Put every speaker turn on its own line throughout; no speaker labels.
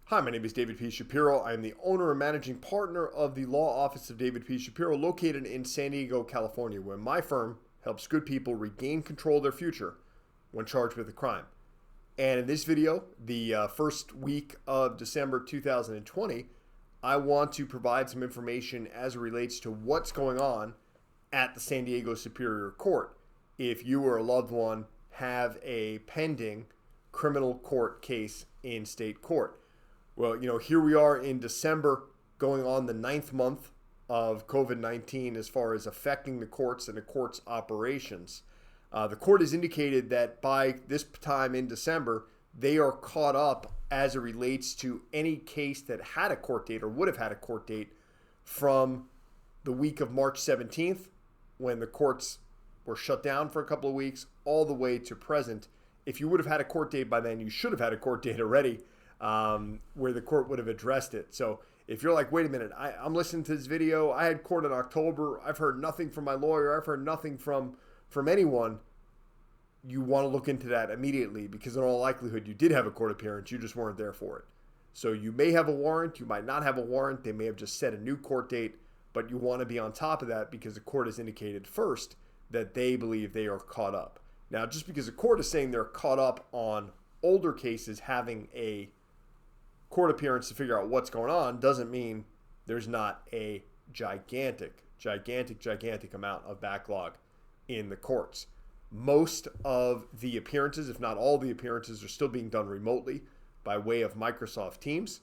Hi, my name is David P. Shapiro. I am the owner and managing partner of the law office of David P. Shapiro, located in San Diego, California, where my firm helps good people regain control of their future when charged with a crime. And in this video, the first week of December 2020, I want to provide some information as it relates to what's going on at the San Diego Superior Court if you or a loved one have a pending criminal court case in state court. Well, here we are in December, going on the 9th month of COVID-19 as far as affecting the courts and the court's operations. The court has indicated that by this time in December, they are caught up as it relates to any case that had a court date or would have had a court date from the week of March 17th, when the courts were shut down for a couple of weeks, all the way to present. If you would have had a court date by then, you should have had a court date already, where the court would have addressed it. So if you're like, wait a minute, I'm listening to this video, I had court in October, I've heard nothing from my lawyer, I've heard nothing from anyone, you want to look into that immediately, because in all likelihood you did have a court appearance, you just weren't there for it. So you may have a warrant, you might not have a warrant, they may have just set a new court date, but you want to be on top of that because the court has indicated first that they believe they are caught up. Now, just because the court is saying they're caught up on older cases having a court appearance to figure out what's going on doesn't mean there's not a gigantic amount of backlog in the courts. Most of the appearances, if not all the appearances, are still being done remotely by way of Microsoft Teams.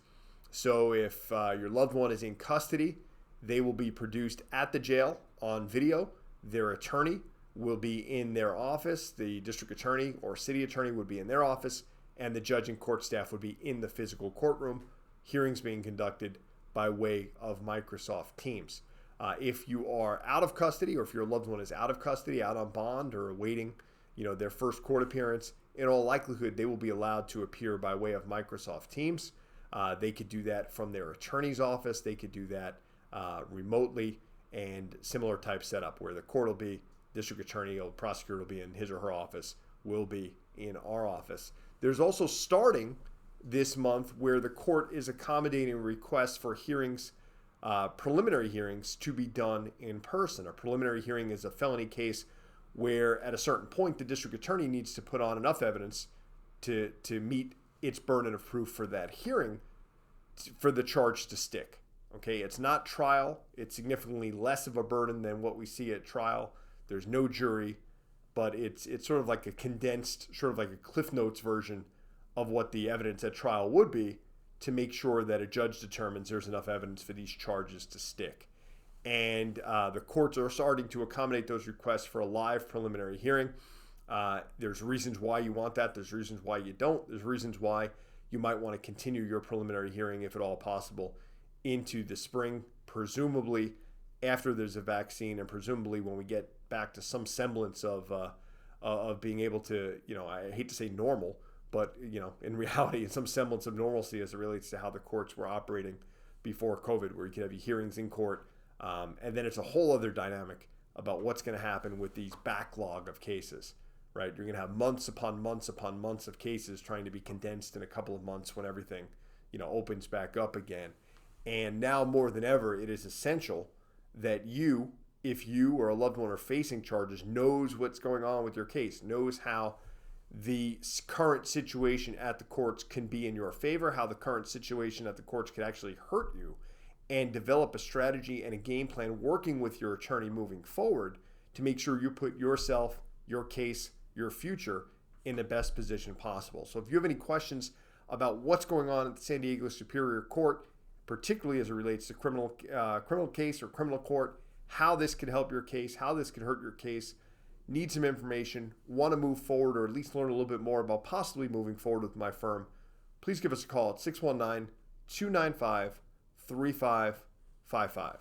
So if your loved one is in custody, they will be produced at the jail on video. Their attorney will be in their office. The district attorney or city attorney would be in their office, and the judge and court staff would be in the physical courtroom, hearings being conducted by way of Microsoft Teams. If you are out of custody, or if your loved one is out of custody, out on bond, or awaiting their first court appearance, in all likelihood they will be allowed to appear by way of Microsoft Teams. They could do that from their attorney's office. They could do that remotely, and similar type setup where the court will be, district attorney or prosecutor will be in his or her office, will be in our office. There's also, starting this month, where the court is accommodating requests for hearings, preliminary hearings, to be done in person. A preliminary hearing is a felony case where at a certain point the district attorney needs to put on enough evidence to meet its burden of proof for that hearing for the charge to stick. Okay, it's not trial. It's significantly less of a burden than what we see at trial. There's no jury, but it's sort of like a condensed, sort of like a Cliff Notes version of what the evidence at trial would be, to make sure that a judge determines there's enough evidence for these charges to stick. And the courts are starting to accommodate those requests for a live preliminary hearing. There's reasons why you want that. There's reasons why you don't. There's reasons why you might want to continue your preliminary hearing, if at all possible, into the spring, presumably after there's a vaccine, and presumably when we get back to some semblance of being able to, I hate to say normal, but in reality, some semblance of normalcy as it relates to how the courts were operating before COVID, where you could have your hearings in court, and then it's a whole other dynamic about what's going to happen with these backlog of cases, right? You're going to have months upon months upon months of cases trying to be condensed in a couple of months when everything, opens back up again. And now more than ever, it is essential that you, if you or a loved one are facing charges, knows what's going on with your case, knows how the current situation at the courts can be in your favor, how the current situation at the courts could actually hurt you, and develop a strategy and a game plan working with your attorney moving forward to make sure you put yourself, your case, your future in the best position possible. So if you have any questions about what's going on at the San Diego Superior Court, particularly as it relates to criminal case or criminal court, how this could help your case, how this could hurt your case, need some information, want to move forward, or at least learn a little bit more about possibly moving forward with my firm, please give us a call at 619-295-3555.